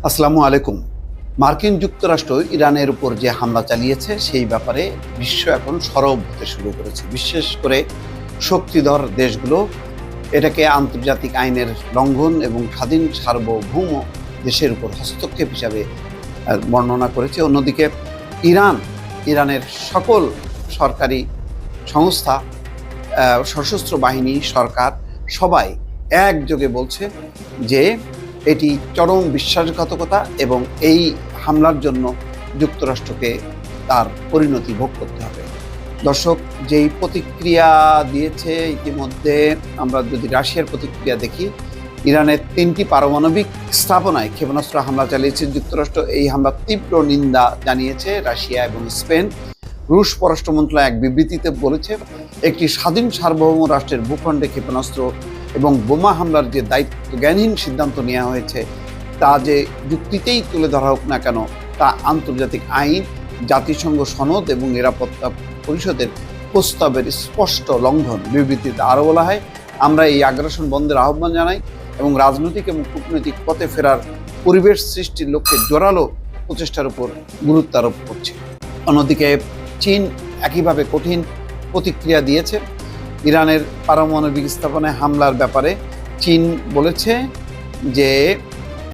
আসসালামু আলাইকুম। মার্কিন যুক্তরাষ্ট্র ইরানের উপর যে হামলা চালিয়েছে সেই ব্যাপারে বিশ্ব এখন সরব হতে শুরু করেছে। বিশেষ করে শক্তিধর দেশগুলো এটাকে আন্তর্জাতিক আইনের লঙ্ঘন এবং স্বাধীন সার্বভৌম দেশের উপর হস্তক্ষেপ হিসাবে বর্ণনা করেছে। অন্যদিকে ইরানের সকল সরকারি সংস্থা, সশস্ত্র বাহিনী, সরকার সবাই একযোগে বলছে যে এটি চরম বিশ্বাসঘাতকতা এবং এই হামলার জন্য যুক্তরাষ্ট্রকে তার পরিণতি ভোগ করতে হবে। দর্শক, যেই প্রতিক্রিয়া দিয়েছে ইতিমধ্যে, আমরা যদি রাশিয়ার প্রতিক্রিয়া দেখি, ইরানের 3টি পারমাণবিক স্থাপনায় ক্ষেপণাস্ত্র হামলা চালিয়েছে যুক্তরাষ্ট্র। এই হামলার তীব্র নিন্দা জানিয়েছে রাশিয়া এবং স্পেন। রুশ পররাষ্ট্র মন্ত্রণালয় এক বিবৃতিতে বলেছে, একটি স্বাধীন সার্বভৌম রাষ্ট্রের ভূখণ্ডে ক্ষেপণাস্ত্র এবং বোমা হামলার যে দায়িত্বজ্ঞানহীন সিদ্ধান্ত নেওয়া হয়েছে তা যে যুক্তিতেই তুলে ধরা হোক না কেন, তা আন্তর্জাতিক আইন, জাতিসংঘ সনদ এবং নিরাপত্তা পরিষদের প্রস্তাবের স্পষ্ট লঙ্ঘন। বিবৃতিতে আরও বলা হয়, আমরা এই আগ্রাসন বন্ধের আহ্বান জানাই এবং রাজনৈতিক এবং কূটনৈতিক পথে ফেরার পরিবেশ সৃষ্টির লক্ষ্যে জোরালো প্রচেষ্টার উপর গুরুত্ব আরোপ করছে। অন্যদিকে চীন একইভাবে কঠিন প্রতিক্রিয়া দিয়েছে। ইরানের পারমাণবিক স্থাপনায় হামলার ব্যাপারে চীন বলেছে যে